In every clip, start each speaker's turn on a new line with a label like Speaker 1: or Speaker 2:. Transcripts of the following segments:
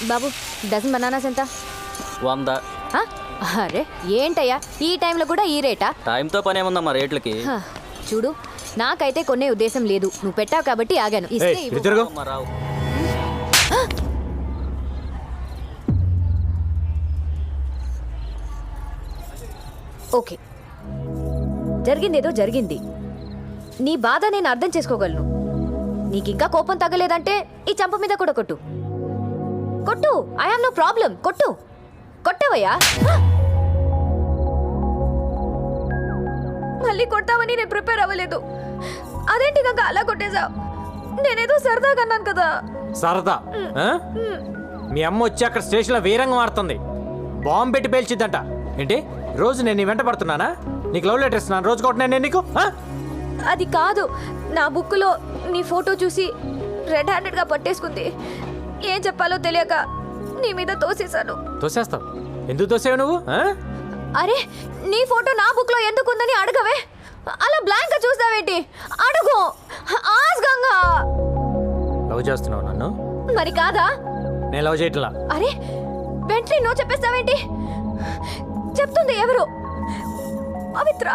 Speaker 1: బాబు dozen bananas ఎంత?
Speaker 2: 100.
Speaker 1: ఆ? అరే ఏంటయ్యా ఈ టైంలో కూడా ఈ రేటా?
Speaker 2: టైంతో పని ఏముందమ్మా రేట్లకి?
Speaker 1: హ, చూడు నాకైతే కొనే ఉద్దేశం లేదు, నువ్వు పెట్టావు కాబట్టి ఆగాను. ఇస్తే ఇవ్వు.
Speaker 2: అమ్మా, రావు.
Speaker 1: ఓకే, జరిగిందేదో జరిగింది. నీ బాధ నేను అర్థం చేసుకోగలను. నీకింకా కోపం తగ్గలేదంటే ఈ చంప మీద కూడా కొట్టు. కొట్టు, ఐ హావ్ నో ప్రాబ్లం. కొట్టు, కొట్టవయ్యా. మళ్ళీ కొట్టావని నేను ప్రిపేర్ అవ్వలేదు. అదేంటి గంగ అలా కొట్టేశావు? నేనేదో సరదాగా అన్నాను కదా.
Speaker 3: సరదా? మీ అమ్మ వచ్చి అక్కడ స్టేషన్లో వీరంగం ఆడుతుంది, బాంబు పెట్టి పేల్చిద్దంట. ఏంటి రోజు నేను నీ వెంట పడుతున్నానా? నీకు లవ్ లెటర్ ఇస్తున్నాను, రోజు కొట్టినా నేను నీకు?
Speaker 1: అది కాదు, నా బుక్లో నీ ఫోటో చూసి రెడ్ హ్యాండెడ్గా పట్టేసుకుంది. ఏం చెప్పాలో తెలియక నీ మీద తోసేశాను.
Speaker 3: తోసేస్తావు? ఎందుకు తోసేవు నువ్వు?
Speaker 1: అరే నీ ఫోటో నా బుక్లో ఎందుకుందని అడగవే. అలా బ్లాంక్గా చూస్తావేంటి? అడుగు, ఆస్గంగా.
Speaker 3: లవ్ చేస్తున్నావు నన్ను?
Speaker 1: మరి కాదా?
Speaker 3: నేను లవ్ చేయట్లా.
Speaker 1: అరే వెంటనే నో చెప్పేస్తావేంటి? చెప్తుంది ఎవరు? పవిత్ర.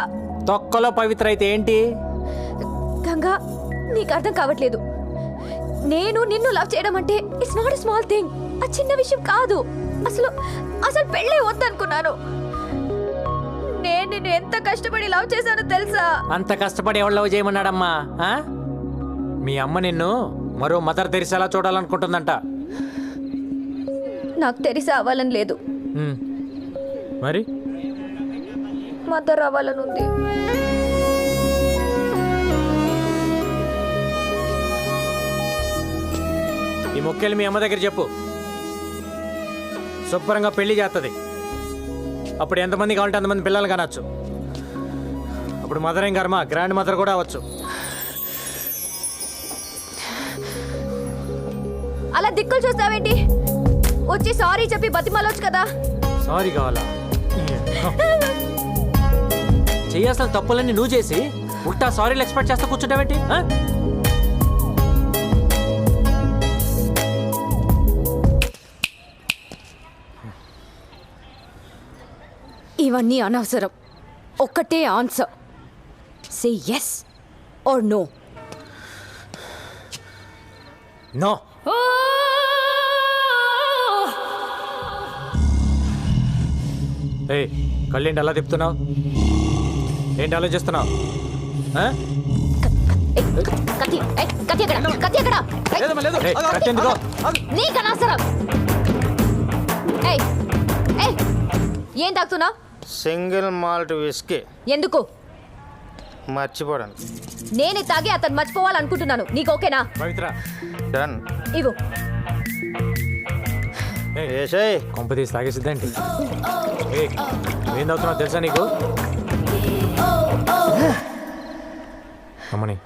Speaker 3: తొక్కలో పవిత్ర అయితే ఏంటి?
Speaker 1: గంగా నీకు అర్థం కావట్లేదు. నేను నిన్ను లవ్ చేయడం అంటే it's not a small thing. ఆ చిన్న విషయం కాదు. అసలు అసలు పెళ్ళే వద్దనుకున్నాను. నేను నిన్ను ఎంత కష్టపడి లవ్ చేశానో తెలుసా?
Speaker 3: అంత కష్టపడి ఎవరు లవ్ చేయమన్నాడమ్మా? మీ అమ్మ నిన్ను మరో మదర్ తెరిసేలా చూడాలనుకుంటుందంట.
Speaker 1: నాకు తెలిసి అవ్వాలని లేదు,
Speaker 3: మరి
Speaker 1: మదర్ అవ్వాలని ఉంది.
Speaker 3: ఈ మొక్కేళ్ళు మీ అమ్మ దగ్గర చెప్పు, శుభ్రంగా పెళ్లి చేస్తుంది. అప్పుడు ఎంతమంది కావాలంటే అంతమంది పిల్లలు కానొచ్చు. అప్పుడు మదర్ ఏం కర్మ, గ్రాండ్ మదర్ కూడా అవ్వచ్చు.
Speaker 1: అలా దిక్కులు చూస్తావేంటి? వచ్చి సారీ చెప్పి బతిమాలొచ్చు కదా.
Speaker 3: సారీ కావాలా? చేయాల్సిన తప్పులన్నీ నువ్వు చేసి ఉల్టా సారీలు ఎక్స్పెక్ట్ చేస్తా కూర్చుంటావేంటి?
Speaker 1: ఇవన్నీ అనవసరం. ఒక్కటే answer, say yes or no.
Speaker 3: No. ఏ కళ్ళేంటి అలా తిప్పుతున్నావు? ఏంటి ఆలోచిస్తున్నావు?
Speaker 1: కత్తి ఎక్కడ? కత్తి ఎక్కడ?
Speaker 3: కత్తి ఎందుకో?
Speaker 1: నీకు అనవసరం. ఏం తాగుతున్నా?
Speaker 4: Single malt whisky.
Speaker 1: ఎందుకు?
Speaker 4: మర్చిపోవడానికి.
Speaker 1: నేనే తాగి అతను మర్చిపోవాలనుకుంటున్నాను. నీకు ఓకేనా?
Speaker 3: పవిత్ర
Speaker 4: డన్.
Speaker 1: ఇవ్వు.
Speaker 4: ఏసేయ్.
Speaker 3: కొంప తీసి తాగేసిద్దేంటి? ఏం తాగుతున్నావు తెలుసా నీకు? అమ్మని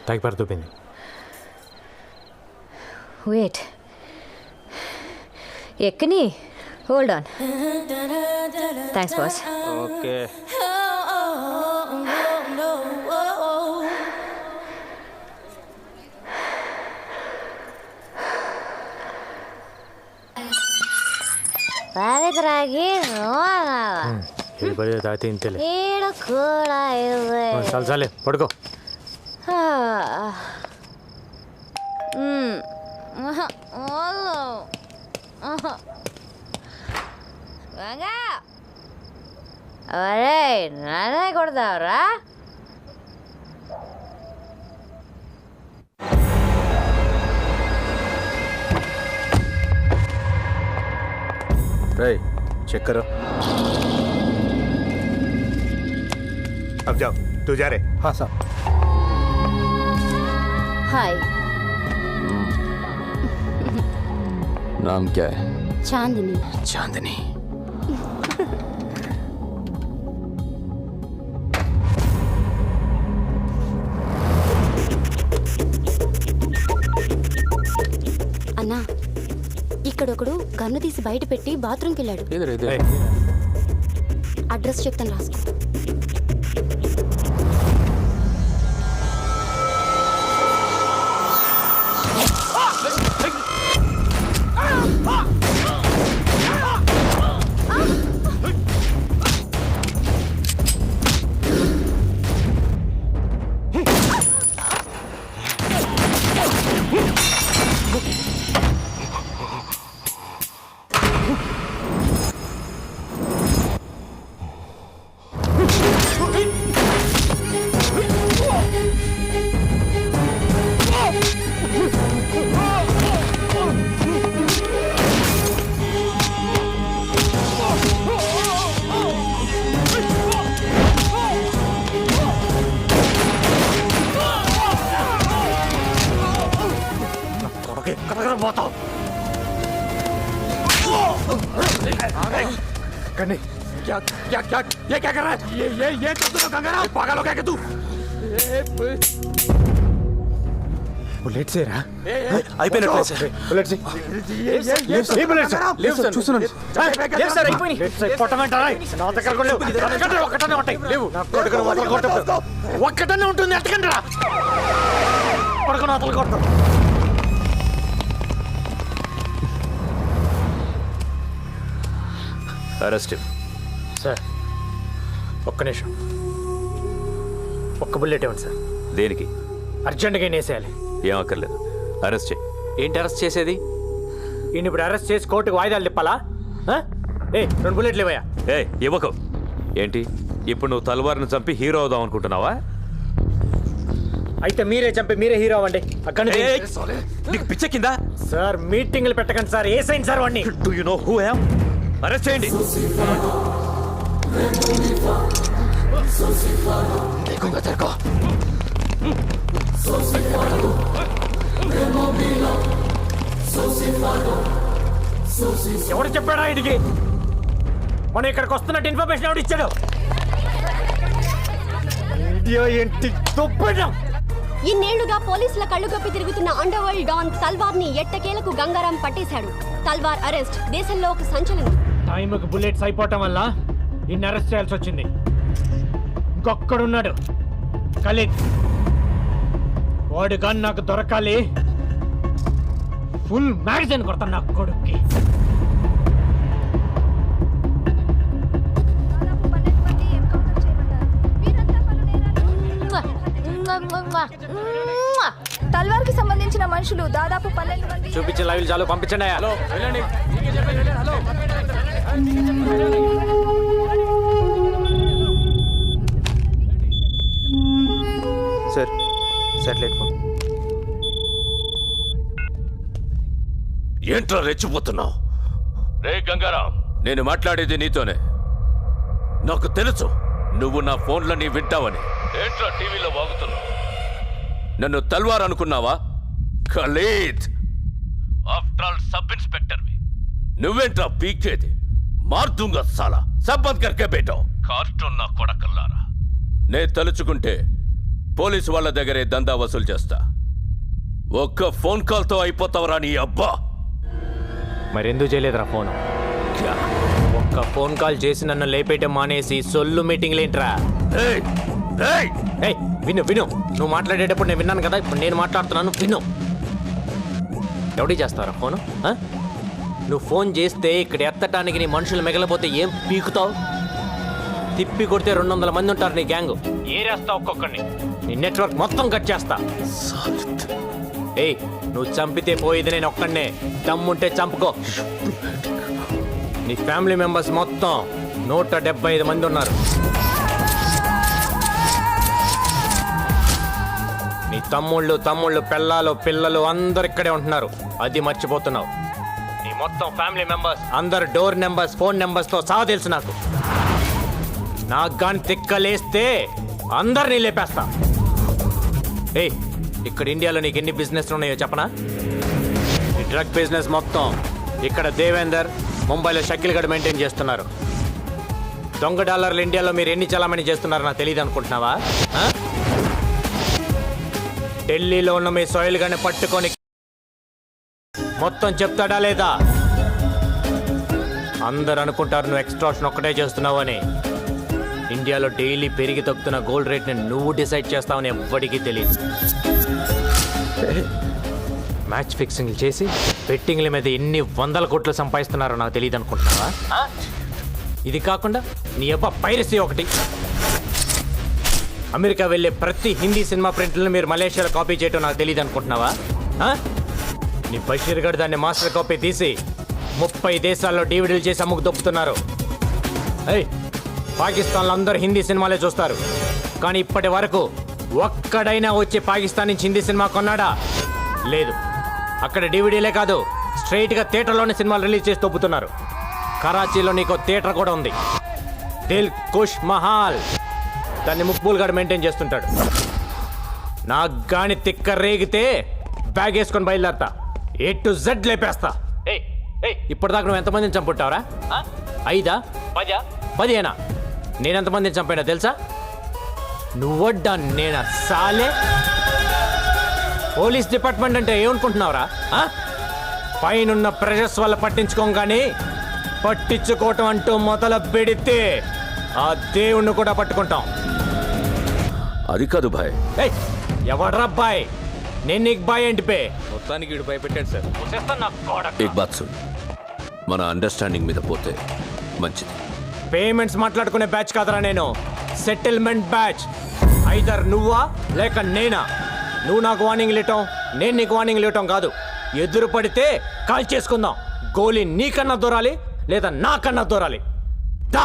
Speaker 3: తాగి పరుతూపింది.
Speaker 1: వెయిట్, ఎక్కని. Hold on. Thanks boss.
Speaker 4: Okay.
Speaker 1: పవిత్రకి
Speaker 3: పది తాగితే ఇంతలే.
Speaker 1: ఈడు కూడా
Speaker 3: చాలు చాలే, పడుకో.
Speaker 1: అరే నానే కొడతావరా?
Speaker 5: चेक करो. अब जाओ, तू जा रहे? हाँ साहब.
Speaker 1: हाय.
Speaker 6: नाम क्या है?
Speaker 1: चांदनी.
Speaker 6: चांदनी.
Speaker 1: అన్నా, ఇక్కడొకడు గన్ను తీసి బయట పెట్టి బాత్రూమ్కి వెళ్ళాడు. అడ్రస్ చెప్తాను, రాసుకో.
Speaker 5: करने क्या क्या क्या ये क्या कर रहा है ये कर दो गंगाराम पागल हो गया क्या तू बुलेट से रहा
Speaker 3: అయిపోయినట్లే సార్
Speaker 5: बुलेट से ये बुलेट से
Speaker 3: లేవు సార్ చూస్తున్నాను లేవు సార్ అయిపోయి
Speaker 5: పొట్టమంటారా నా దగ్గర కూడా లేవు ఒక్కటనే ఉంటాయి లేవు నా కొడుకును వదలు కొట్టు ఒక్కటనే ఉంటుంది ఎట్టకండి రా కొడుకును వదలు కొట్టు
Speaker 3: అరెస్ట్ సార్ ఒక్క నిమిషం ఒక్క బుల్లెట్ ఇవ్వండి సార్
Speaker 7: దేనికి
Speaker 3: అర్జెంటుగా వేసేయాలి
Speaker 7: ఏం అక్కర్లేదు అరెస్ట్ చేయి
Speaker 3: ఏంటి అరెస్ట్ చేసేది ఈయన ఇప్పుడు అరెస్ట్ చేసి కోర్టుకు వాయిదాలు తిప్పాలా ఏ 2 బుల్లెట్లు ఇవ్వయా
Speaker 7: ఏ ఇవ్వకు ఏంటి ఇప్పుడు నువ్వు తల్వార్ని చంపి హీరో అవుదాం అనుకుంటున్నావా
Speaker 3: అయితే మీరే చంపి మీరే హీరో అవ్వండి అక్కడ
Speaker 7: నీకు పిచ్చెక్కిందా
Speaker 3: సార్ మీటింగ్లు పెట్టకండి సార్ ఏ సైన్ సార్ వాడిని
Speaker 7: do you know who I am arrest చేయండి
Speaker 3: ఎవరు చెప్పాడా ఇడికి మనం ఇక్కడికి వస్తున్నట్టు ఇన్ఫర్మేషన్ ఎవడు ఇచ్చాడు ఇండియా ఏంటి దుబ్బడం
Speaker 8: ఇన్నేళ్లుగా పోలీసుల కళ్ళుగప్పి తిరుగుతున్న అండర్ వరల్డ్ డాన్ తల్వార్ ని ఎట్టకేలకు గంగారాం పట్టేశాడు. తల్వార్ అరెస్ట్ దేశంలో ఒక సంచలనం.
Speaker 3: టైంకి బుల్లెట్స్ అయిపోవటం వల్ల ఇన్ని అరెస్ట్ చేయాల్సి వచ్చింది. ఇంకొక్కడున్నాడు ఖలీద్. వాడు కానీ నాకు దొరకాలి. ఫుల్ మ్యాగజైన్ కొడతాను నా కొడుక్కి.
Speaker 9: తల్వార్ కి సంబంధించిన మనుషులు దాదాపు 12 మంది.
Speaker 3: చూపించిన లైవ్ చాలు పంపించండి. హలో వెళ్ళండి.
Speaker 4: Sir satellite phone.
Speaker 7: ఏంట్రా రెచ్చిపోతున్నావు? రే గంగారాం, నేను మాట్లాడేది నీతోనే. నాకు తెలుసు నువ్వు నా ఫోన్లని వింటావని. ఏంట్రా టీవీలో వాగుతున్నావు? నన్ను తల్వార్ అనుకున్నావా? ఖలీద్, ఆఫ్టర్ ఆల్ సబ్ ఇన్స్పెక్టర్వి. నువ్వేంట్రా పీకేది? మార్దుంగా సాలా సబ్బంద్ కర్కే బేటో. కార్టూన్ నా కొడకల్లారా. నే తలుచుకుంటే పోలీసు వాళ్ళ దగ్గరే దందా వసూలు చేస్తా. ఒక్క ఫోన్ కాల్తో అయిపోతావరా నీ అబ్బా.
Speaker 3: మరెందుకు చేయలేదురా ఫోను? ఒక్క ఫోన్ కాల్ చేసి నన్ను లేపేయటం మానేసి సొల్లు మీటింగ్లేంట్రా?
Speaker 7: ఏయ్, ఏయ్,
Speaker 3: ఏయ్ విను విను, నువ్వు మాట్లాడేటప్పుడు నేను విన్నాను కదా, ఇప్పుడు నేను మాట్లాడుతున్నాను విను. ఎవడి చేస్తారా ఫోను? నువ్వు ఫోన్ చేస్తే ఇక్కడ ఎత్తటానికి నీ మనుషులు మిగలపోతే ఏం పీకుతావు? తిప్పి కొడితే 200 మంది ఉంటారు నీ గ్యాంగ్. ఏరేస్తా ఒక్కొక్కడిని. నీ నెట్వర్క్ మొత్తం కట్ చేస్తా. ఏయ్, నువ్వు చంపితే పోయేది నేను ఒక్కడనే. దమ్ముంటే చంపుకో. నీ ఫ్యామిలీ మెంబర్స్ మొత్తం 175 మంది ఉన్నారు. నీ తమ్ముళ్ళు పెళ్ళాలు పిల్లలు అందరు ఇక్కడే ఉంటున్నారు. అది మర్చిపోతున్నావు. నీ మొత్తం ఫ్యామిలీ మెంబర్స్ అందరు డోర్ నెంబర్స్ ఫోన్ నెంబర్స్తో సహా తెలుసు నాకు. నాకు కానీ తిక్కలేస్తే అందరినీ లేపేస్తా. ఏయ్, ఇక్కడ ఇండియాలో నీకు ఎన్ని బిజినెస్లు ఉన్నాయో చెప్పనా? ఈ డ్రగ్ బిజినెస్ మొత్తం ఇక్కడ దేవేందర్, ముంబైలో షకిల్ గడ్ మెయింటైన్ చేస్తున్నారు. దొంగ డాలర్లు ఇండియాలో మీరు ఎన్ని చలామణి చేస్తున్నారో నాకు తెలియదు అనుకుంటున్నావా? ఢిల్లీలో ఉన్న మీ సోయిల్ గాని పట్టుకొని మొత్తం చెప్తాడా లేదా? అందరు అనుకుంటారు నువ్వు ఎక్స్ట్రాక్షన్ ఒక్కటే చేస్తున్నావు అని. ఇండియాలో డైలీ పెరిగి తగ్గుతున్న గోల్డ్ రేట్ని నువ్వు డిసైడ్ చేస్తావని ఎవ్వడికి తెలియదు. మ్యాచ్ ఫిక్సింగ్లు చేసి బెట్టింగ్ల మీద ఎన్ని 100 కోట్లు సంపాదిస్తున్నారో నాకు తెలియదు అనుకుంటున్నావా? ఇది కాకుండా నీ అబ్బా పైరసీ ఒకటి. అమెరికా వెళ్ళే ప్రతి హిందీ సినిమా ప్రింట్లను మీరు మలేషియాలో కాపీ చేయటం నాకు తెలియదు అనుకుంటున్నావా? నీ బషీర్ గడ్ దాన్ని మాస్టర్ కాపీ తీసి 30 దేశాల్లో డివిడీలు చేసి అమ్ముకు దొప్పుతున్నారు. పాకిస్తాన్లో అందరూ హిందీ సినిమాలే చూస్తారు, కానీ ఇప్పటి వరకు ఒక్కడైనా వచ్చి పాకిస్తాన్ నుంచి హిందీ సినిమా కొన్నాడా? లేదు. అక్కడ డివిడీలే కాదు, స్ట్రైట్గా థియేటర్లోనే సినిమాలు రిలీజ్ చేసి దొప్పుతున్నారు. కరాచీలో నీకు థియేటర్ కూడా ఉంది, దిల్ కుష్ మహాల్. దాన్ని ముక్బూల్ గడ్ మెయింటైన్ చేస్తుంటాడు. నాకు గాని తిక్క రేగితే బ్యాగ్ వేసుకొని బయలుదేరతా. A to Z లేపేస్తా. ఇప్పటిదాకా నువ్వు ఎంతమందిని చంపుంటావురా 5 10 నేనెంతమందిని చంపానో తెలుసా? నువ్వడ్డా నేనా సాలే? పోలీస్ డిపార్ట్మెంట్ అంటే ఏమనుకుంటున్నావురా? పైనున్న ప్రెషర్స్ వల్ల పట్టించుకోగానే పట్టించుకోవటం అంటూ మొదలు పెడితే ఆ దేవుణ్ణి కూడా పట్టుకుంటాం.
Speaker 7: అది కాదు భాయ్.
Speaker 3: ఏయ్, ఎవడ్రా బాయ్? నేను నీకు బాయ్ ఏంటి పే?
Speaker 4: మొత్తానికి వీడు భయపెట్టాడు సార్.
Speaker 7: ఏక్ బాత్ సున్, మన అండర్స్టాండింగ్ మీద పోతే మంచిది.
Speaker 3: పేమెంట్స్ మాట్లాడుకునే బ్యాచ్ కాదరా నేను, సెటిల్మెంట్ బ్యాచ్. ఐదర్ నువ్వా లేక నేనా. నువ్వు నాకు వార్నింగ్ ఇవ్వటం, నేను నీకు వార్నింగ్ ఇవ్వటం కాదు. ఎదురు పడితే కాల్ చేసుకుందాం. గోలీ నీకన్నా దూరాలి లేదా నాకన్నా దూరాలి. దా